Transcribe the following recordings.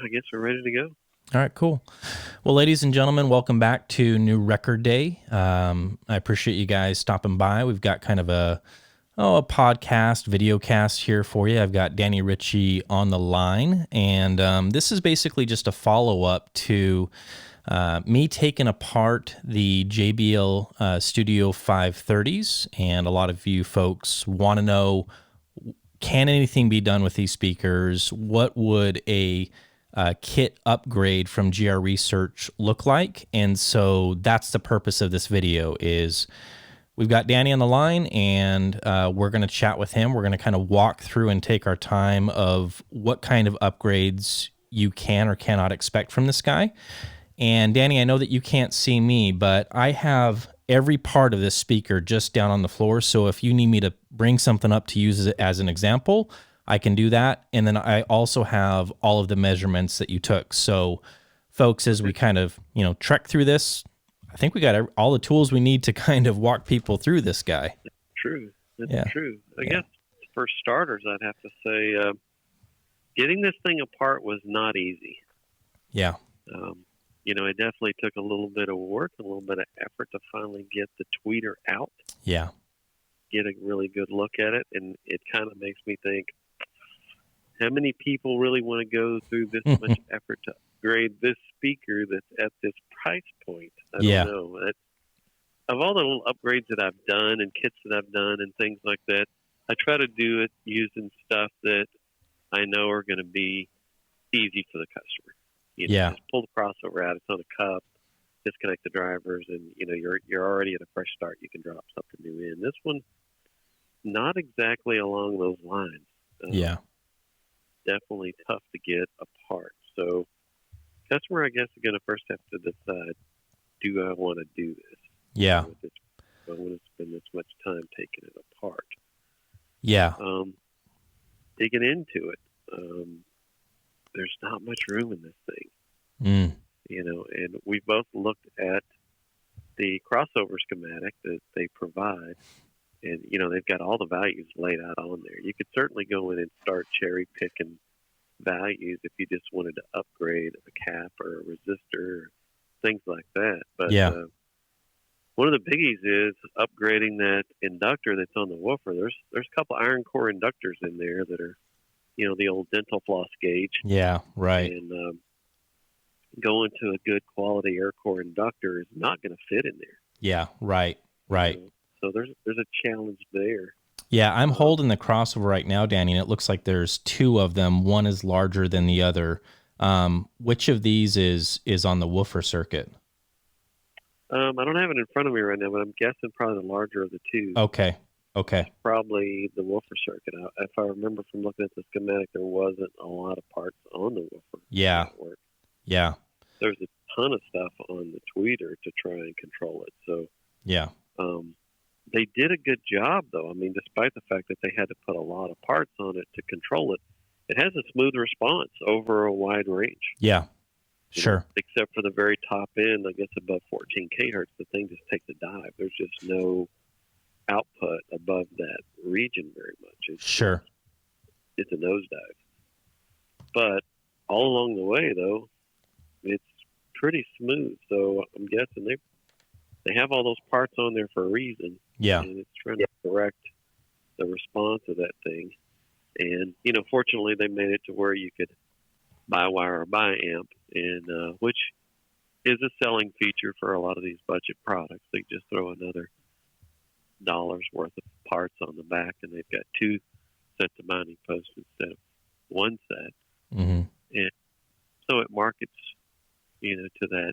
I guess we're ready to go. All right, cool. Well, ladies and gentlemen, welcome back to New Record Day. I appreciate you guys stopping by. We've got kind of a podcast, video cast here for you. I've got Danny Richie on the line, and this is basically just a follow-up to me taking apart the JBL Studio 530s, and a lot of you folks want to know, can anything be done with these speakers? What would a kit upgrade from GR-Research look like? And so that's the purpose of this video. Is we've got Danny on the line, and we're going to chat with him. We're going to kind of walk through and take our time of what kind of upgrades you can or cannot expect from this guy. And Danny, I know that you can't see me, but I have every part of this speaker just down on the floor. So if you need me to bring something up to use as an example, I can do that. And then I also have all of the measurements that you took. So folks, as we kind of, trek through this, I think we got all the tools we need to kind of walk people through this guy. True. That's true. I guess for starters, I'd have to say getting this thing apart was not easy. Yeah. It definitely took a little bit of work, a little bit of effort to finally get the tweeter out. Yeah. Get a really good look at it. And it kind of makes me think, how many people really want to go through this much effort to upgrade this speaker that's at this price point? I don't know. Of all the little upgrades that I've done and kits that I've done and things like that, I try to do it using stuff that I know are going to be easy for the customer. Just pull the crossover out. It's on a cup. Disconnect the drivers, and you're already at a fresh start. You can drop something new in. This one, not exactly along those lines. Definitely tough to get apart. So, customer, I guess, is going to first have to decide: do I want to do this? Yeah. Do I want to spend this much time taking it apart? Yeah. Digging into it. There's not much room in this thing. And we both looked at the crossover schematic that they provide, and they've got all the values laid out on there. You could certainly go in and start cherry picking values if you just wanted to upgrade a cap or a resistor, or things like that. But one of the biggies is upgrading that inductor that's on the woofer. There's a couple iron core inductors in there that are the old dental floss gauge. Yeah, right. And going to a good quality air core inductor is not going to fit in there. Yeah, right. So there's a challenge there. Yeah, I'm holding the crossover right now, Danny, and it looks like there's two of them. One is larger than the other. Which of these is on the woofer circuit? I don't have it in front of me right now, but I'm guessing probably the larger of the two. Okay. Probably the woofer circuit. If I remember from looking at the schematic, there wasn't a lot of parts on the woofer. Yeah. There's a ton of stuff on the tweeter to try and control it. So they did a good job, though. I mean, despite the fact that they had to put a lot of parts on it to control it, it has a smooth response over a wide range. Yeah, sure. Except for the very top end, I guess above 14 kHz, the thing just takes a dive. There's just no output above that region very much. It's a nosedive. But all along the way, though, it's pretty smooth. So I'm guessing they have all those parts on there for a reason. Yeah. And it's trying to correct the response of that thing. And, fortunately, they made it to where you could buy wire or buy amp, and which is a selling feature for a lot of these budget products. They just throw another $1 worth of parts on the back, and they've got two sets of mounting posts instead of one set. Mm-hmm. And so it markets, to that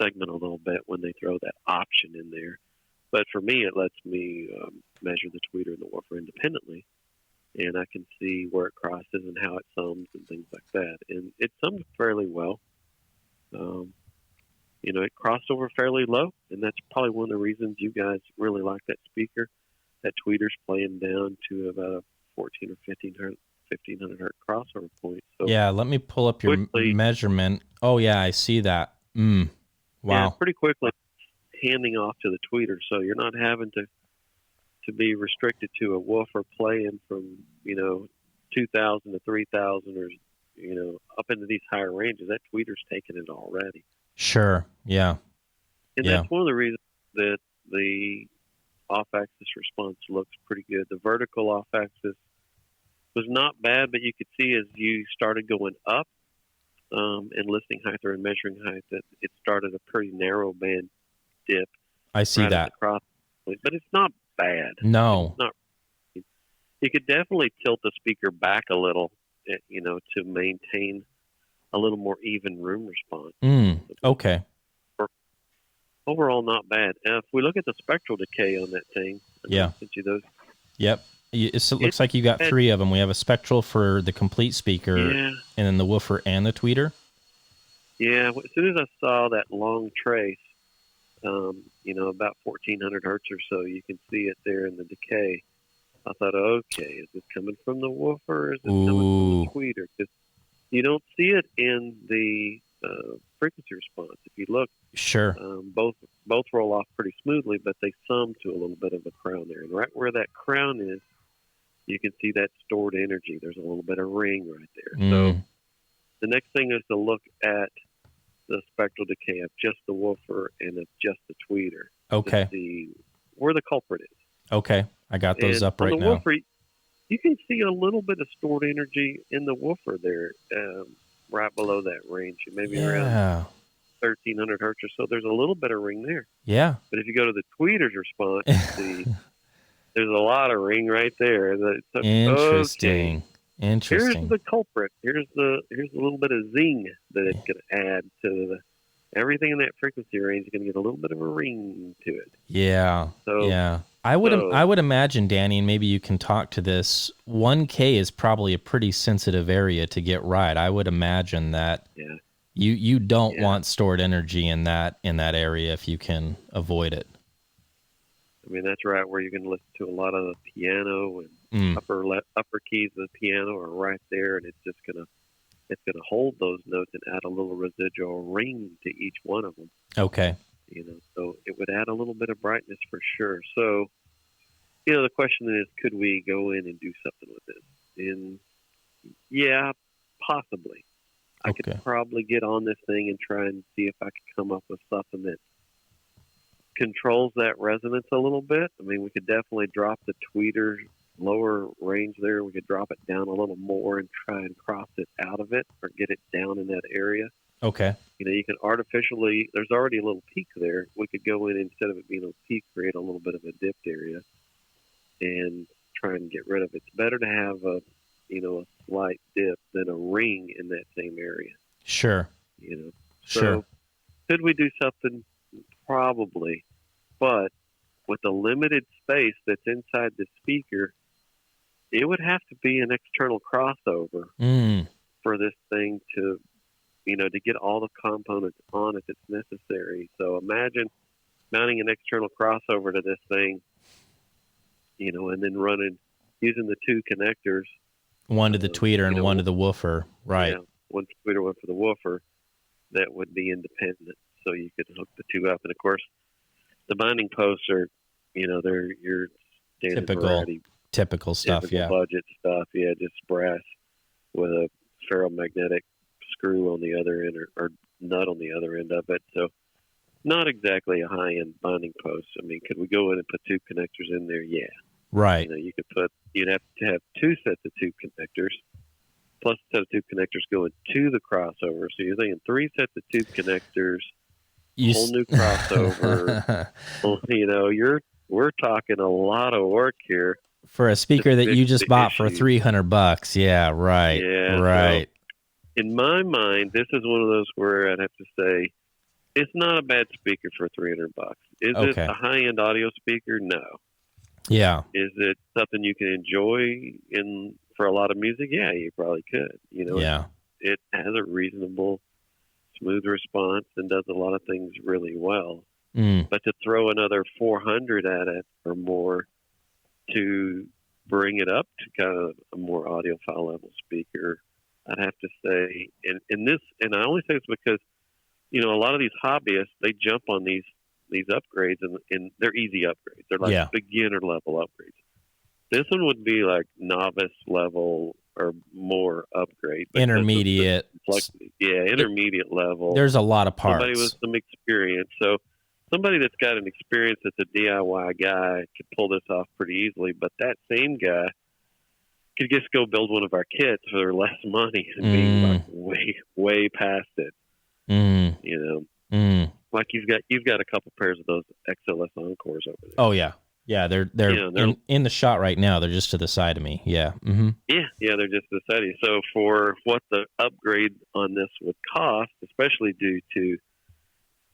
segment a little bit when they throw that option in there. But for me, it lets me measure the tweeter and the woofer independently, and I can see where it crosses and how it sums and things like that. And it sums fairly well. It crossed over fairly low, and that's probably one of the reasons you guys really like that speaker. That tweeter's playing down to about a 14 or 1500 hertz crossover point. So yeah, let me pull up your measurement. Oh, yeah, I see that. Wow. Yeah, pretty quickly handing off to the tweeter, so you're not having to be restricted to a woofer playing from 2,000 to 3,000 or up into these higher ranges, that tweeter's taking it already. Sure. Yeah. And Yeah. that's one of the reasons that the off-axis response looks pretty good. The vertical off-axis was not bad, but you could see as you started going up in listening height or in measuring height that it started a pretty narrow band dip. I see that. At the cross point, but it's not bad. No. It's not. You could definitely tilt the speaker back a little, to maintain a little more even room response. Okay. Overall, not bad. If we look at the spectral decay on that thing, yeah, I sent you those. Yep. It looks like you got three of them. We have a spectral for the complete speaker, and then the woofer and the tweeter. Yeah. As soon as I saw that long trace, about 1400 hertz or so, you can see it there in the decay. I thought, okay, is this coming from the woofer or is it coming from the tweeter? Because you don't see it in the frequency response. If you look, sure, both roll off pretty smoothly, but they sum to a little bit of a crown there. And right where that crown is, you can see that stored energy. There's a little bit of ring right there. So the next thing is to look at the spectral decay of just the woofer and of just the tweeter. Okay. To see where the culprit is. Okay. I got those up right now. On the woofer, you can see a little bit of stored energy in the woofer there, right below that range, maybe around 1300 hertz or so. There's a little bit of ring there. Yeah. But if you go to the tweeter's response, you see there's a lot of ring right there. Interesting. Okay, Interesting. here's the culprit. Here's a little bit of zing that it's going to add to everything in that frequency range. Is going to get a little bit of a ring to it. Yeah. So, yeah. I would imagine, Danny, and maybe you can talk to this. 1K is probably a pretty sensitive area to get right. I would imagine that you don't want stored energy in that area if you can avoid it. I mean, that's right where you're going to listen to a lot of the piano and upper keys of the piano are right there, and it's going to hold those notes and add a little residual ring to each one of them. Okay. So it would add a little bit of brightness for sure. So, the question is, could we go in and do something with this? And yeah, possibly. I could probably get on this thing and try and see if I could come up with something that controls that resonance a little bit. I mean, we could definitely drop the tweeter lower range there. We could drop it down a little more and try and cross it out of it or get it down in that area. Okay. You can artificially, there's already a little peak there. We could go in, instead of it being a peak, create a little bit of a dipped area and try and get rid of it. It's better to have a slight dip than a ring in that same area. Sure. So could we do something? Probably. But with the limited space that's inside the speaker, it would have to be an external crossover for this thing to get all the components on if it's necessary. So imagine mounting an external crossover to this thing, and then using the two connectors. One to the tweeter and one to the woofer. Right. Yeah, one tweeter, one for the woofer. That would be independent. So you could hook the two up. And of course, the binding posts are, they're your standard typical stuff. Budget stuff. Yeah, just brass with a ferromagnetic screw on the other end or nut on the other end of it. So not exactly a high-end binding post. I mean, could we go in and put two connectors in there? Yeah. Right. You'd have to have two sets of two connectors plus a set of two connectors going to the crossover. So you're thinking three sets of two connectors, whole new crossover. We're talking a lot of work here for a speaker that you just bought for $300. Yeah. Right. Yeah. Right. So, in my mind, this is one of those where I'd have to say it's not a bad speaker for $300. Is it a high-end audio speaker? No. Yeah. Is it something you can enjoy for a lot of music? Yeah, you probably could. It has a reasonable, smooth response and does a lot of things really well. But to throw another 400 at it or more to bring it up to kind of a more audiophile level speaker, I'd have to say, and I only say this because, a lot of these hobbyists, they jump on these upgrades and they're easy upgrades. They're like beginner level upgrades. This one would be like novice level, or more upgrade. Because Intermediate. of the complexity. Yeah, intermediate level. There's a lot of parts. Somebody with some experience. So somebody that's got an experience that's a DIY guy could pull this off pretty easily, but that same guy could just go build one of our kits for less money and be like way past it. You know, like you've got a couple pairs of those XLS Encores over there. Oh yeah, they're in the shot right now. They're just to the side of me. Yeah, yeah, they're just to the side of you. So for what the upgrade on this would cost, especially due to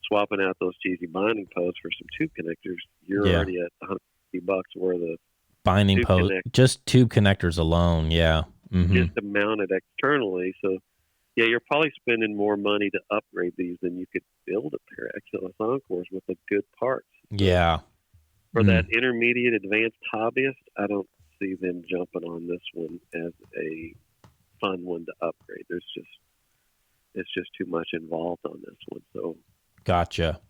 swapping out those cheesy binding posts for some tube connectors, you're already at $150 worth of binding post, just tube connectors alone. Yeah, just to mount it externally. So yeah, you're probably spending more money to upgrade these than you could build a pair of XLS Encores with the good parts. Yeah. For that intermediate advanced hobbyist, I don't see them jumping on this one as a fun one to upgrade. It's just too much involved on this one. So Gotcha.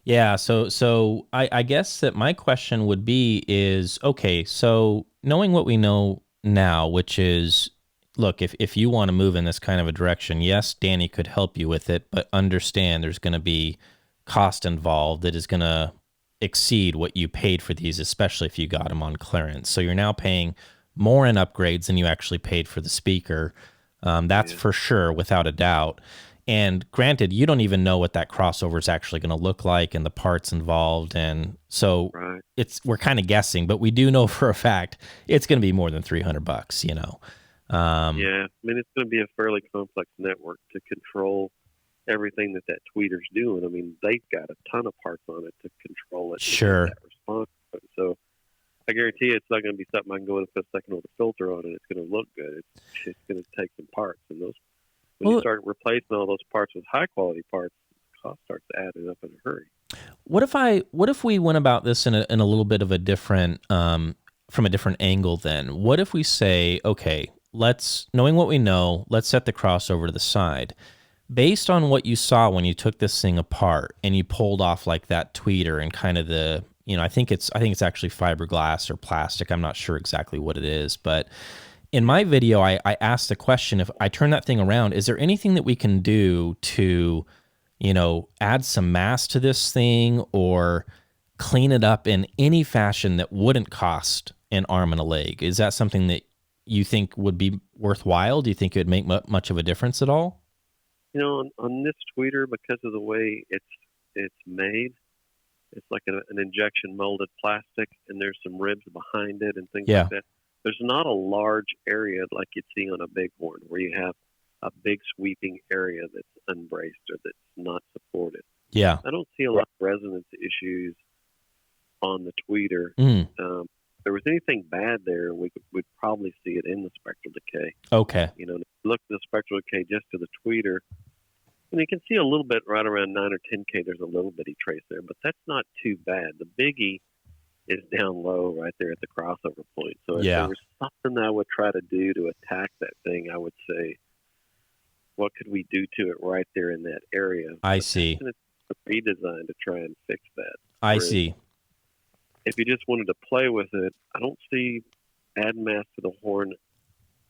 Yeah. So I guess that my question would be is, okay, so knowing what we know now, which is, look, if you want to move in this kind of a direction, yes, Danny could help you with it, but understand there's going to be cost involved that is going to exceed what you paid for these, especially if you got them on clearance. So you're now paying more in upgrades than you actually paid for the speaker. That's for sure, without a doubt. And granted, you don't even know what that crossover is actually going to look like and the parts involved. And so we're kind of guessing, but we do know for a fact it's going to be more than $300, you know? Yeah. I mean, it's going to be a fairly complex network to control everything that tweeter's doing. I mean, they've got a ton of parts on it to control it. Sure. That response. So I guarantee you it's not going to be something I can go in and put a second order filter on and it's going to look good. It's going to take some parts. And those, when you start replacing all those parts with high quality parts, the cost starts adding up in a hurry. What if we went about this in a little bit of a different, from a different angle then? What if we say, okay, knowing what we know, let's set the crossover to the side. Based on what you saw when you took this thing apart and you pulled off like that tweeter and kind of the, you know, I think it's actually fiberglass or plastic. I'm not sure exactly what it is, but in my video, I asked the question, if I turn that thing around, is there anything that we can do to, you know, add some mass to this thing or clean it up in any fashion that wouldn't cost an arm and a leg? Is that something that you think would be worthwhile? Do you think it would make much of a difference at all? You know, on this tweeter, because of the way it's made, it's like an injection molded plastic, and there's some ribs behind it and things like that. There's not a large area like you'd see on a bighorn where you have a big sweeping area that's unbraced or that's not supported. Yeah. I don't see a lot of resonance issues on the tweeter. If there was anything bad there, we'd probably see it in the spectral decay. Okay. You know, look at the spectral decay just to the tweeter, and you can see a little bit right around 9 or 10K. There's a little bitty trace there, but that's not too bad. The biggie is down low right there at the crossover point. So if there was something I would try to do to attack that thing, I would say, what could we do to it right there in that area? I see. It's a redesign to try and fix that. I see. If you just wanted to play with it, I don't see adding mass to the horn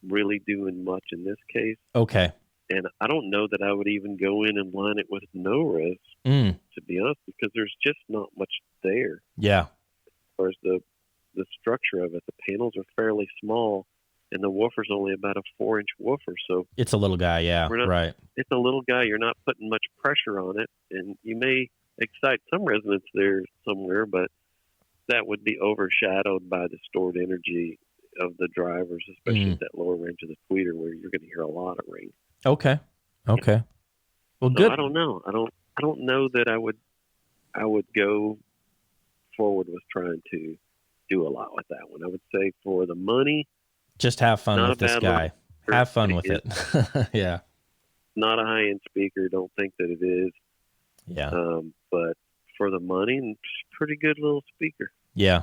really doing much in this case. Okay. And I don't know that I would even go in and line it with no res, to be honest, because there's just not much there. Yeah. As far as the structure of it, the panels are fairly small, and the woofer's only about a 4-inch woofer. So it's a little guy, right. It's a little guy. You're not putting much pressure on it, and you may excite some resonance there somewhere, but that would be overshadowed by the stored energy of the drivers, especially at that lower range of the tweeter where you're going to hear a lot of ring. Okay. Well, so good. I don't know. I don't know that I would go forward with trying to do a lot with that one. I would say for the money, just have fun with this guy. Have fun with it. Yeah. Not a high-end speaker. Don't think that it is. Yeah. But for the money, it's a pretty good little speaker. Yeah.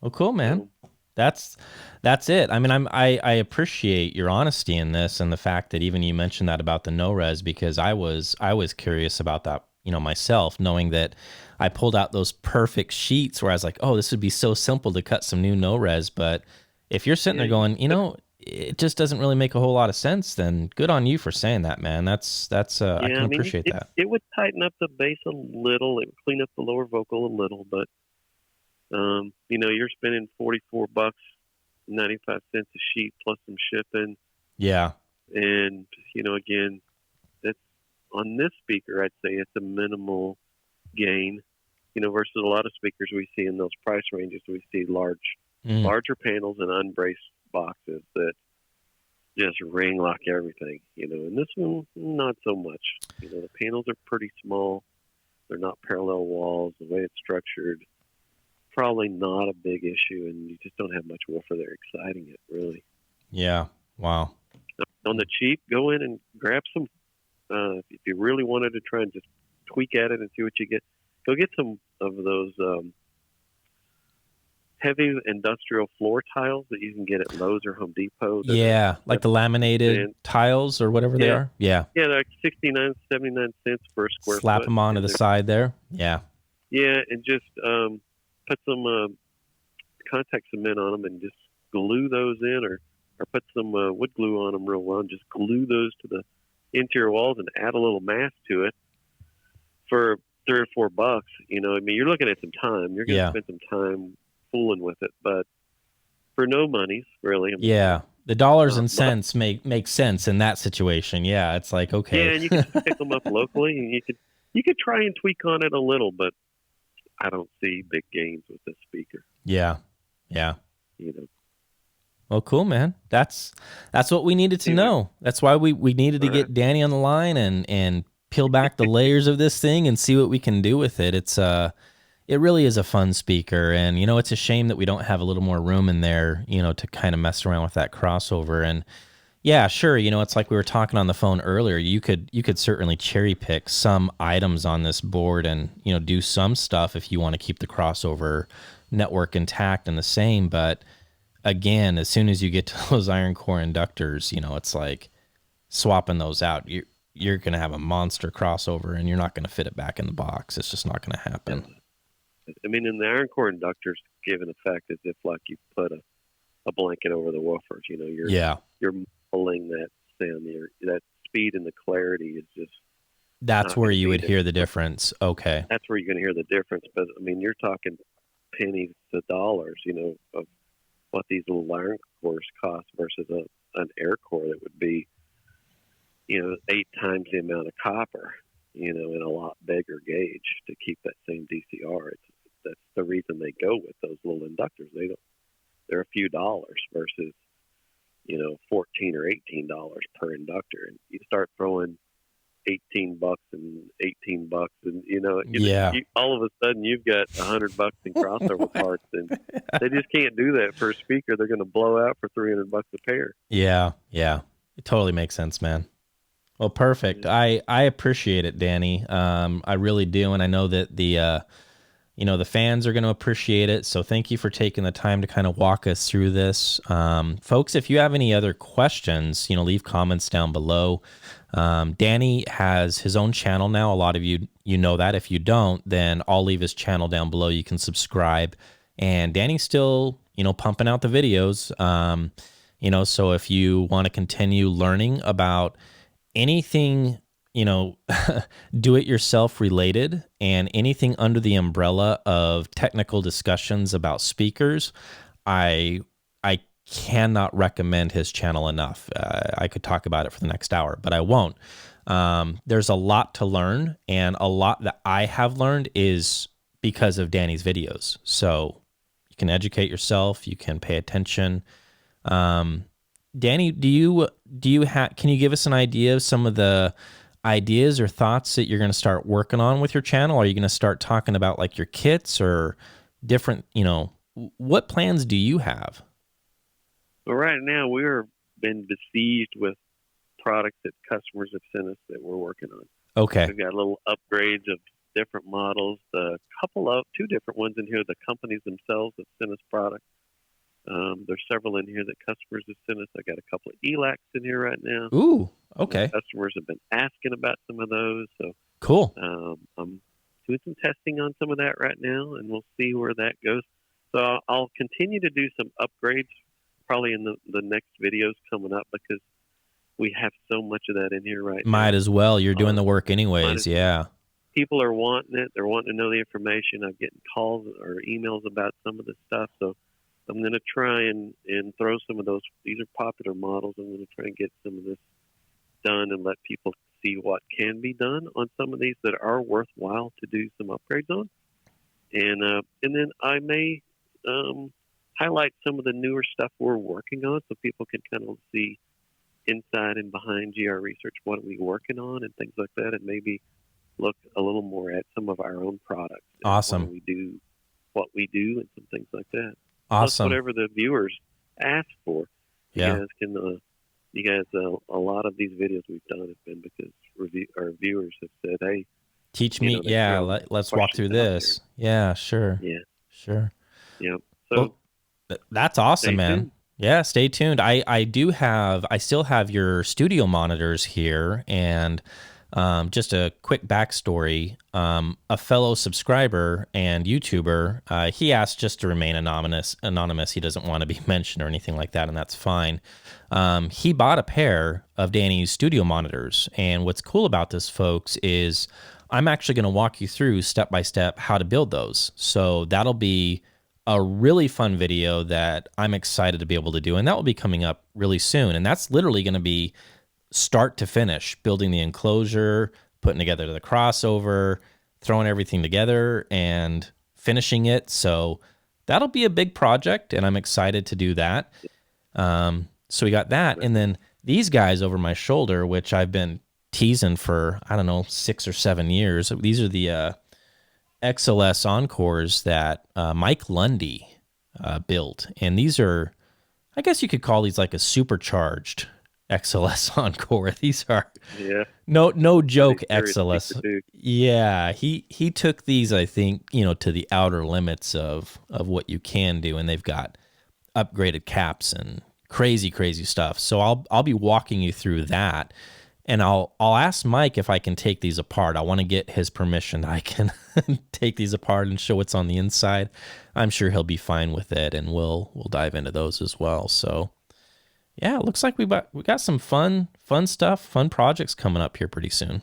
Well, cool, man. That's it. I mean, I appreciate your honesty in this and the fact that even you mentioned that about the no res, because I was curious about that, you know, myself, knowing that I pulled out those perfect sheets where I was like, oh, this would be so simple to cut some new no res, but if you're sitting there going, it just doesn't really make a whole lot of sense, then good on you for saying that, man. That's I can appreciate that. It would tighten up the bass a little. It would clean up the lower vocal a little, but you're spending $44, 95 cents a sheet plus some shipping. Yeah. And again, that's on this speaker. I'd say it's a minimal gain. Versus a lot of speakers we see in those price ranges, we see larger panels and unbraced boxes that just ring lock everything. And this one, not so much. The panels are pretty small. They're not parallel walls. The way it's structured, probably not a big issue, and you just don't have much woofer there exciting it, really. Yeah. Wow. On the cheap, go in and grab some. If you really wanted to try and just tweak at it and see what you get, go get some of those heavy industrial floor tiles that you can get at Lowe's or Home Depot. Yeah, like the laminated tiles or whatever they are. Yeah. Yeah, they're like 69, 79 cents per square foot. Slap them onto the side there. Yeah. Yeah, and just put some contact cement on them and just glue those in, or put some wood glue on them real well and just glue those to the interior walls and add a little mass to it for $3 or $4. You're looking at some time. You're going to spend some time fooling with it, but for no monies, really. The dollars and cents make sense in that situation. Yeah, it's like, okay. Yeah, and you can pick them up locally, and you could try and tweak on it a little, but I don't see big gains with this speaker. Yeah. Well, cool, man. That's what we needed to know. That's why we needed to get Danny on the line and peel back the layers of this thing and see what we can do with it. It really is a fun speaker, and it's a shame that we don't have a little more room in there, to kind of mess around with that crossover. And yeah, sure, it's like we were talking on the phone earlier. You could certainly cherry pick some items on this board and do some stuff if you want to keep the crossover network intact and the same. But again, as soon as you get to those iron core inductors, it's like swapping those out. You're going to have a monster crossover, and you're not going to fit it back in the box. It's just not going to happen. In the iron core inductors give an effect as if like you put a blanket over the woofers. You're pulling that sound. That speed and the clarity is just. That's where you would hear the difference. Okay. That's where you're going to hear the difference. But you're talking pennies to dollars. Of what these little iron cores cost versus an air core that would be, 8 times the amount of copper. In a lot bigger gauge to keep that same DCR. That's the reason they go with those little inductors. They're a few dollars versus, $14 or $18 per inductor. And you start throwing $18 and $18 and, all of a sudden you've got $100 in crossover parts, and they just can't do that for a speaker. They're going to blow out for $300 a pair. Yeah. It totally makes sense, man. Well, perfect. I appreciate it, Danny. I really do, and I know that the fans are going to appreciate it. So thank you for taking the time to kind of walk us through this, folks. If you have any other questions, leave comments down below. Danny has his own channel now. A lot of you know that. If you don't, then I'll leave his channel down below. You can subscribe, and Danny's still pumping out the videos. So if you want to continue learning about anything, do-it-yourself related and anything under the umbrella of technical discussions about speakers, I cannot recommend his channel enough. I could talk about it for the next hour, but I won't. There's a lot to learn, and a lot that I have learned is because of Danny's videos. So you can educate yourself, you can pay attention. Danny, can you give us an idea of some of the ideas or thoughts that you're going to start working on with your channel? Are you going to start talking about like your kits or different, what plans do you have? Well, right now we're been besieged with products that customers have sent us that we're working on. Okay. We've got little upgrades of different models, two different ones in here. The companies themselves have sent us products. There's several in here that customers have sent us. I got a couple of ELACs in here right now. Ooh, okay. Customers have been asking about some of those. So cool. I'm doing some testing on some of that right now, and we'll see where that goes. So I'll continue to do some upgrades probably in the next videos coming up, because we have so much of that in here right now. Might as well. You're doing the work anyways. Yeah. People are wanting it. They're wanting to know the information. I'm getting calls or emails about some of this stuff. So I'm going to try and throw some of those. These are popular models. I'm going to try and get some of this done and let people see what can be done on some of these that are worthwhile to do some upgrades on. And then I may highlight some of the newer stuff we're working on, so people can kind of see inside and behind GR-Research what are we working on and things like that, and maybe look a little more at some of our own products. Awesome. What we do and some things like that. Awesome. Plus whatever the viewers ask for. Yeah. You guys, a lot of these videos we've done have been because our viewers have said, "Hey, teach me." Let's walk through this. Yeah, sure. Yeah, sure. Yeah. So that's awesome, man. Tuned. Yeah, stay tuned. I still have your studio monitors here, and just a quick backstory. A fellow subscriber and YouTuber, he asked just to remain anonymous. He doesn't want to be mentioned or anything like that, and that's fine. He bought a pair of Danny's studio monitors, and what's cool about this, folks, is I'm actually going to walk you through step by step how to build those. So that'll be a really fun video that I'm excited to be able to do, and that will be coming up really soon. And that's literally going to be start to finish, building the enclosure, putting together the crossover, throwing everything together, and finishing it. So that'll be a big project, and I'm excited to do that. So we got that, and then these guys over my shoulder, which I've been teasing for, I don't know, 6 or 7 years. These are the XLS Encores that Mike Lundy built, and these are, I guess you could call these like a supercharged XLS Encore. These are no joke XLS. Yeah, he took these, I think, to the outer limits of what you can do, and they've got upgraded caps and crazy stuff. So I'll be walking you through that. And I'll ask Mike if I can take these apart. I want to get his permission. I can take these apart and show what's on the inside. I'm sure he'll be fine with it, and we'll dive into those as well. So, yeah, it looks like we got some fun stuff, fun projects coming up here pretty soon.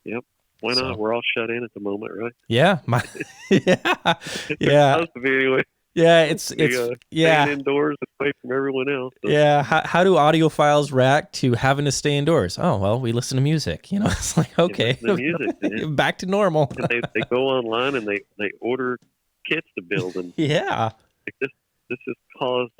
Yep. Why not? We're all shut in at the moment, right? Yeah. Yeah. Supposed to be anyway. Yeah, it's staying indoors away from everyone else. So. Yeah, how do audiophiles react to having to stay indoors? Oh, well, we listen to music. It's like, okay, music, back to normal. They go online and they order kits to build, and yeah, this has caused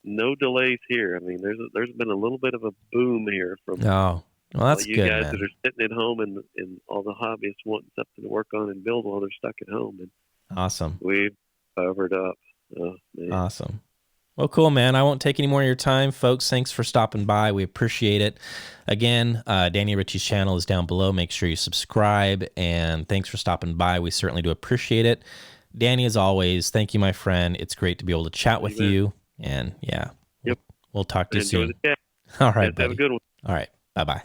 no delays here. I mean, there's been a little bit of a boom here from well, that's you good, guys man. that are sitting at home and all the hobbyists wanting something to work on and build while they're stuck at home. And awesome. We've covered up. Oh, man. Awesome. Well, cool, man. I won't take any more of your time, folks. Thanks for stopping by. We appreciate it. Again, Danny Richie's channel is down below. Make sure you subscribe, and thanks for stopping by. We certainly do appreciate it. Danny, as always, thank you, my friend. It's great to be able to chat with you, and yeah, yep. We'll talk to you soon. The chat. All right, have a good one. All right, bye-bye.